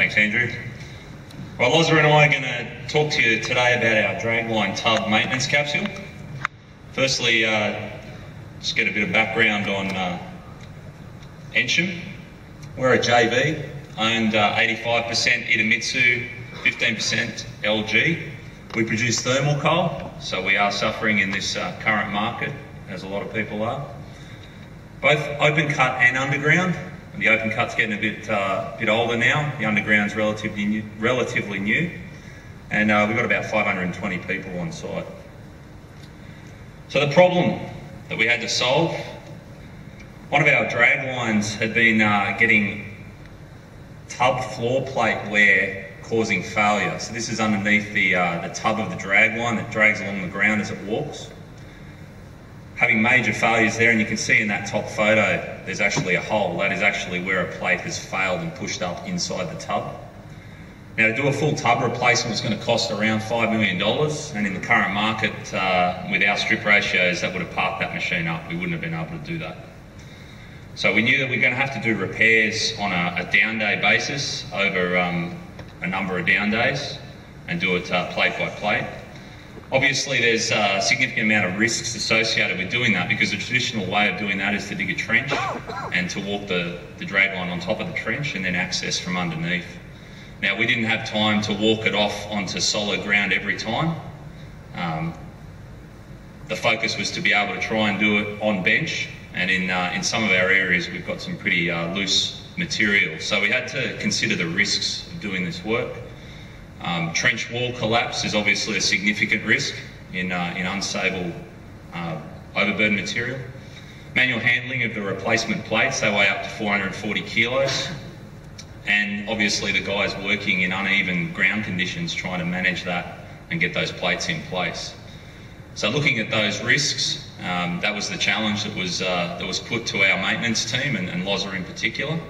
Thanks, Andrew. Well, Loza and I are going to talk to you today about our dragline tub maintenance capsule. Firstly, just get a bit of background on Ensham. We're a JV, owned 85% Idemitsu, 15% LG. We produce thermal coal, so we are suffering in this current market, as a lot of people are. Both open cut and underground. The open cut's getting a bit older now. The underground's relatively new, and we've got about 520 people on site. So the problem that we had to solve, one of our drag lines had been getting tub floor plate wear causing failure. So this is underneath the tub of the drag line that drags along the ground as it walks. Having major failures there, and you can see in that top photo, there's actually a hole. That is actually where a plate has failed and pushed up inside the tub. Now, to do a full tub replacement was going to cost around $5 million, and in the current market, with our strip ratios, that would have parked that machine up. We wouldn't have been able to do that. So we knew that we were going to have to do repairs on a down day basis over a number of down days and do it plate by plate. Obviously, there's a significant amount of risks associated with doing that, because the traditional way of doing that is to dig a trench and to walk the drag line on top of the trench and then access from underneath. Now, we didn't have time to walk it off onto solid ground every time. The focus was to be able to try and do it on bench, and in some of our areas we've got some pretty loose material. So we had to consider the risks of doing this work. Trench wall collapse is obviously a significant risk in unstable overburden material. Manual handling of the replacement plates, they weigh up to 440 kilos. And obviously the guys working in uneven ground conditions trying to manage that and get those plates in place. So looking at those risks, that was the challenge that was put to our maintenance team and Loza in particular.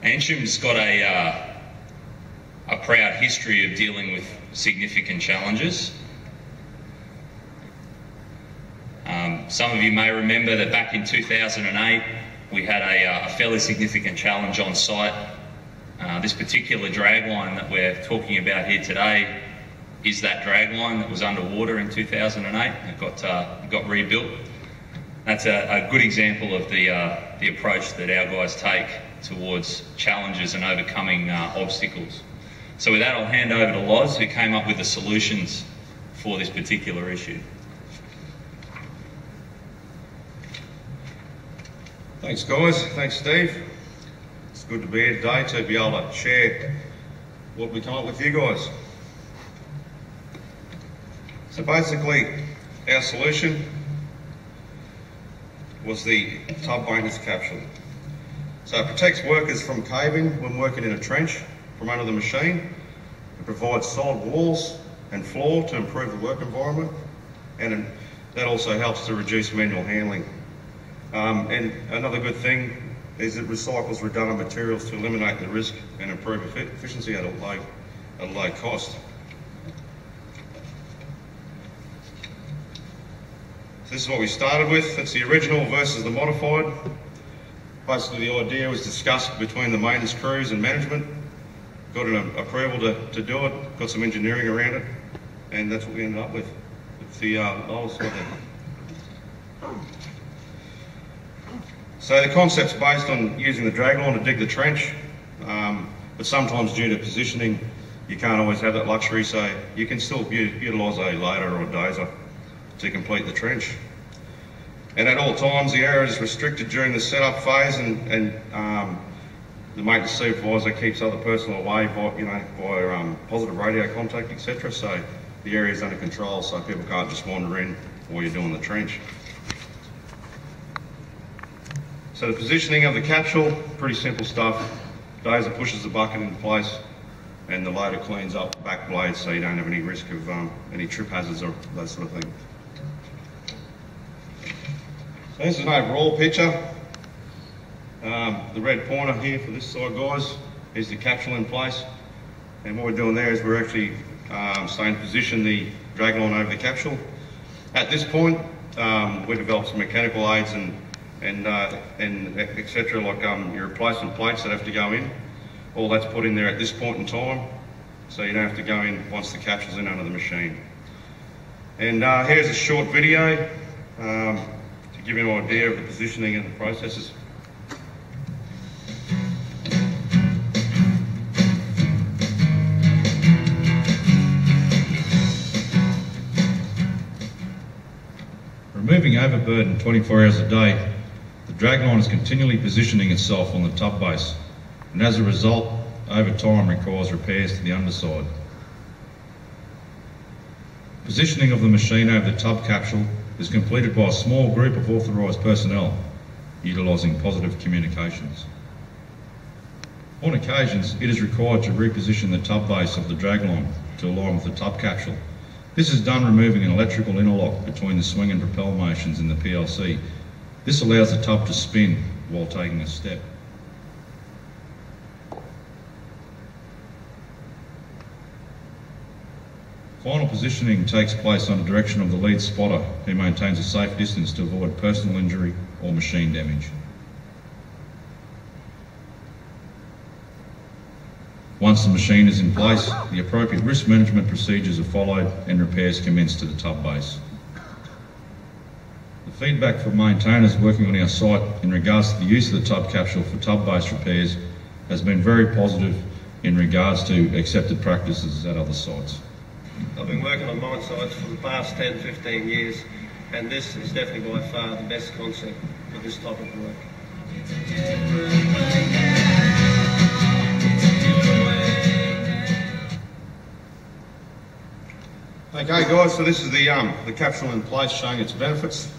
Ensham's got a proud history of dealing with significant challenges. Some of you may remember that back in 2008, we had a fairly significant challenge on site. This particular drag line that we're talking about here today is that drag line that was underwater in 2008. It got rebuilt. That's a good example of the approach that our guys take towards challenges and overcoming obstacles. So with that, I'll hand over to Loz, who came up with the solutions for this particular issue. Thanks, guys. Thanks, Steve. It's good to be here today to be able to share what we come up with you guys. So basically, our solution was the tub maintenance capsule. So it protects workers from caving when working in a trench from under the machine. It provides solid walls and floor to improve the work environment, and that also helps to reduce manual handling. And another good thing is it recycles redundant materials to eliminate the risk and improve efficiency at a low cost. So this is what we started with. It's the original versus the modified. Basically, the idea was discussed between the maintenance crews and management. Got an approval to do it, got some engineering around it, and that's what we ended up with. It's the lowest one there. So the concept's based on using the drag line to dig the trench, but sometimes due to positioning, you can't always have that luxury, so you can still utilise a loader or a dozer to complete the trench. And at all times, the area is restricted during the setup phase, and the maintenance supervisor keeps other personnel away by positive radio contact, etc. So the area is under control, so people can't just wander in while you're doing the trench. So the positioning of the capsule, pretty simple stuff. Dozer pushes the bucket into place, and the loader cleans up back blades so you don't have any risk of any trip hazards or that sort of thing. So this is an overall picture. The red pointer here for this side, guys, is the capsule in place. And what we're doing there is we're actually starting to position the drag line over the capsule. At this point, we developed some mechanical aids and etc., like your replacement plates that have to go in. all that's put in there at this point in time, so you don't have to go in once the capsule's in under the machine. And here's a short video to give you an idea of the positioning and the processes. Removing overburden 24 hours a day, the dragline is continually positioning itself on the tub base, and as a result, over time requires repairs to the underside. Positioning of the machine over the tub capsule is completed by a small group of authorised personnel, utilising positive communications. On occasions, it is required to reposition the tub base of the dragline to align with the tub capsule. This is done removing an electrical interlock between the swing and propel motions in the PLC. This allows the tub to spin while taking a step. Final positioning takes place under direction of the lead spotter, who maintains a safe distance to avoid personal injury or machine damage. Once the machine is in place, the appropriate risk management procedures are followed and repairs commence to the tub base. The feedback from maintainers working on our site in regards to the use of the tub capsule for tub base repairs has been very positive in regards to accepted practices at other sites. I've been working on mine sites for the past 10, 15 years, and this is definitely by far the best concept for this type of work. Okay guys, so this is the capsule in place showing its benefits.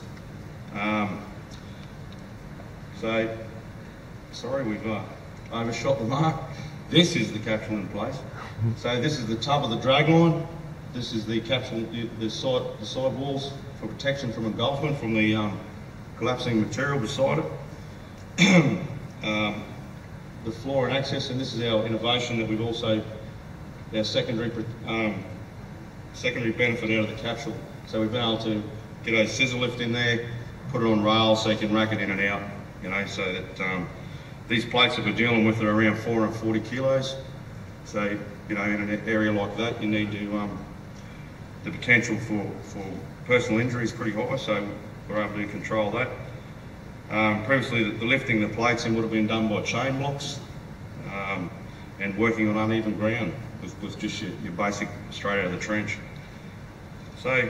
Sorry we've overshot the mark. This is the capsule in place. So this is the tub of the dragline. This is the capsule, the side walls for protection from engulfment from the collapsing material beside it. The floor and access, and this is our innovation that we've also, our secondary benefit out of the capsule. So we've been able to get a scissor lift in there, put it on rails so you can rack it in and out, you know, so that these plates that we're dealing with are around 440 kilos. So, you know, in an area like that, you need to, the potential for personal injury is pretty high, so we're able to control that. Previously, the lifting the plates in would have been done by chain blocks and working on uneven ground with just your basic straight out of the trench. So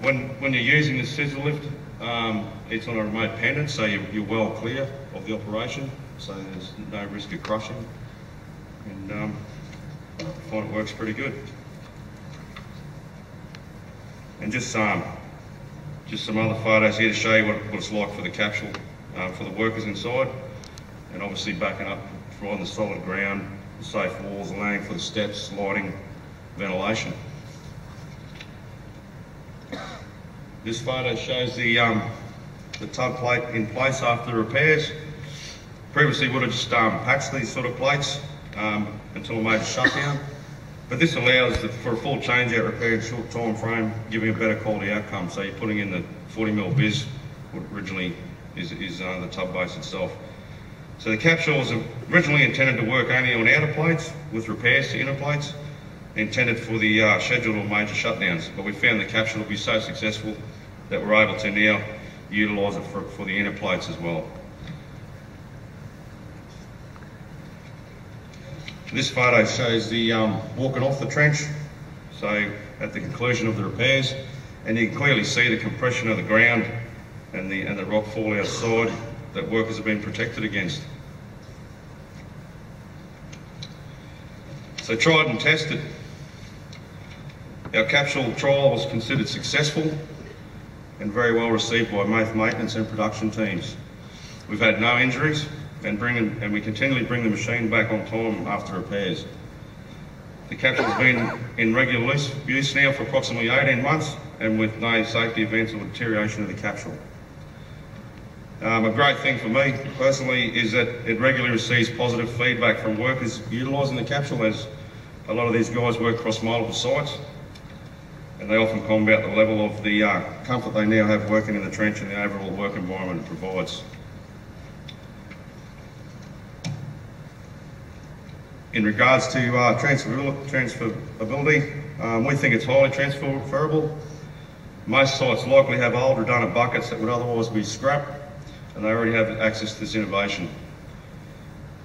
when you're using the scissor lift, it's on a remote pendant, so you're well clear of the operation, so there's no risk of crushing, and I find it works pretty good. And just some other photos here to show you what it's like for the capsule, for the workers inside, and obviously backing up on the solid ground, safe walls, allowing for the steps, sliding, ventilation. This photo shows the tub plate in place after the repairs. Previously would have just patched these sort of plates until a major shutdown, but this allows for a full change-out repair in a short time frame, giving a better quality outcome. So you're putting in the 40mm vis, what originally is the tub base itself. So the capsule was originally intended to work only on outer plates with repairs to inner plates, intended for the scheduled or major shutdowns, but we found the capsule will be so successful that we're able to now utilise it for the inner plates as well. This photo shows the walking off the trench, so at the conclusion of the repairs, and you can clearly see the compression of the ground and the rock fall outside that workers have been protected against. So tried and tested. Our capsule trial was considered successful and very well received by both maintenance and production teams. We've had no injuries and we continually bring the machine back on time after repairs. The capsule's been in regular use now for approximately 18 months and with no safety events or deterioration of the capsule. A great thing for me personally is that it regularly receives positive feedback from workers utilising the capsule, as a lot of these guys work across multiple sites, and they often comment about the level of the comfort they now have working in the trench and the overall work environment it provides. In regards to transferability, we think it's highly transferable. Most sites likely have old redundant buckets that would otherwise be scrapped, and they already have access to this innovation.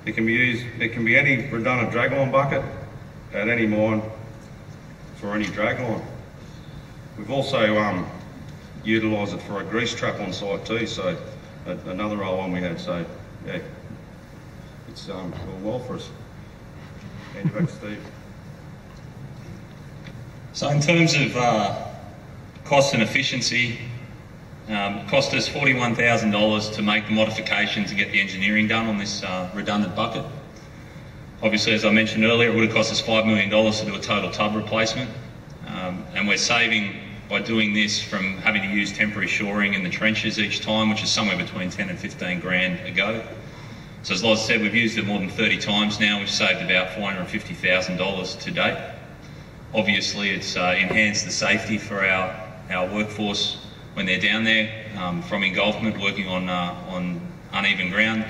It can be any redundant dragline bucket at any mine for any dragline. We've also utilised it for a grease trap on site too, so another old one we had, so yeah, it's going well for us. Hand back to Steve. So in terms of cost and efficiency, it cost us $41,000 to make the modification to get the engineering done on this redundant bucket. Obviously, as I mentioned earlier, it would have cost us $5 million to do a total tub replacement, and we're saving by doing this from having to use temporary shoring in the trenches each time, which is somewhere between 10 and 15 grand a go. So as Loz said, we've used it more than 30 times now. We've saved about $450,000 to date. Obviously, it's enhanced the safety for our workforce when they're down there from engulfment, working on uneven ground.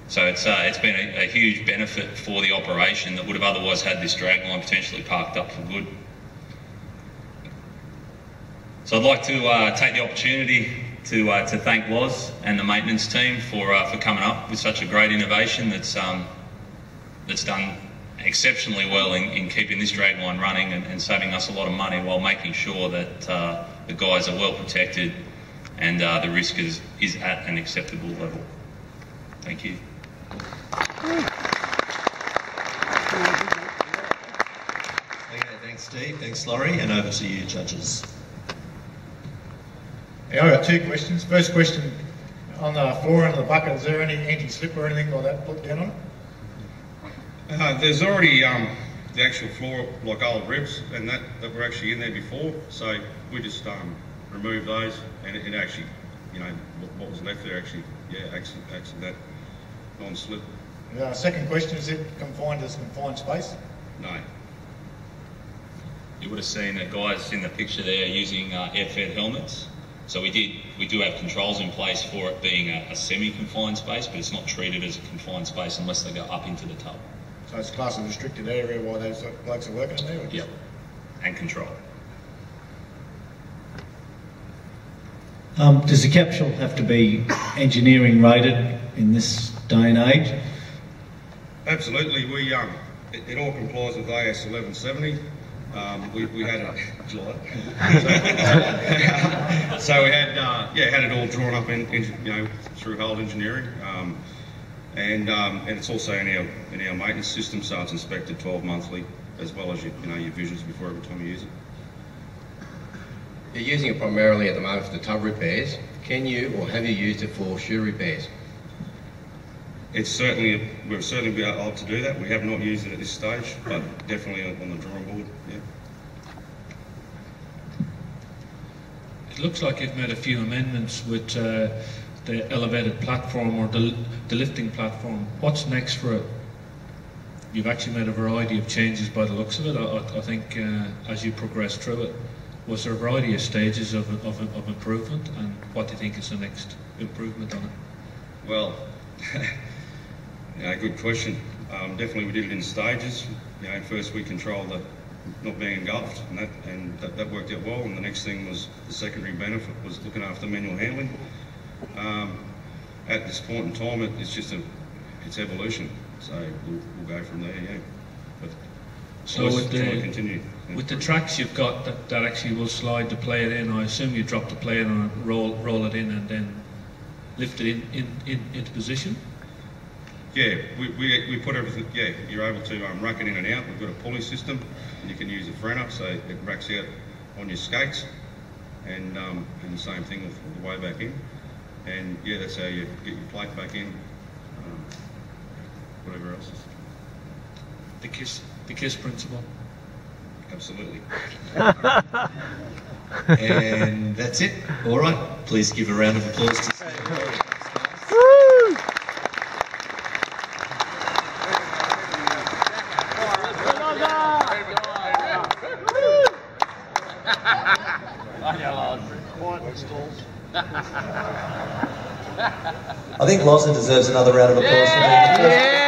So it's been a huge benefit for the operation that would have otherwise had this dragline potentially parked up for good. So I'd like to take the opportunity to thank Loz and the maintenance team for coming up with such a great innovation that's done exceptionally well in keeping this dragline running and saving us a lot of money while making sure that the guys are well protected and the risk is at an acceptable level. Thank you. Okay, thanks Steve, thanks Laurie, and over to you judges. Yeah, I've got two questions. First question, on the floor end of the bucket, is there any anti-slip or anything like that put down on it? There's already the actual floor, like old ribs, and that were actually in there before, so we just removed those, and it actually, you know, what was left there actually, yeah, actually that non-slip. Second question, is it confined as confined space? No. You would have seen the guys in the picture there using air-fed helmets. So we do have controls in place for it being a semi-confined space, but it's not treated as a confined space unless they go up into the tub. So it's classed as a restricted area while those blokes are working in there? Yep, and control. Does the capsule have to be engineering rated in this day and age? Absolutely. We it all complies with AS 1170. We had it, so we had had it all drawn up in through Hull Engineering, and it's also in our maintenance system, so it's inspected 12 monthly, as well as your visuals before every time you use it. You're using it primarily at the moment for the tub repairs. Can you or have you used it for shoe repairs? We've certainly been able to do that. We have not used it at this stage, but definitely on the drawing board, yeah. It looks like you've made a few amendments with the elevated platform or the lifting platform. What's next for it? You've actually made a variety of changes by the looks of it. I think as you progress through it, was there a variety of stages of improvement, and what do you think is the next improvement on it? Well, good question. Definitely we did it in stages. First we controlled the not being engulfed, and that worked out well. And the next thing was the secondary benefit was looking after manual handling. At this point in time, it's evolution. So we'll go from there. Yeah. But so continue. With the tracks you've got that actually will slide the plate in, I assume you drop the plate on it, roll it in, and then lift it into position. Yeah, we put everything. Yeah, you're able to rack it in and out. We've got a pulley system, and you can use the front up, so it racks out on your skates, and the same thing with the way back in. And yeah, that's how you get your plate back in. Whatever else. The KISS principle. Absolutely. And that's it. All right. Please give a round of applause to Steve. Woo! I think Loza deserves another round of applause for being the first.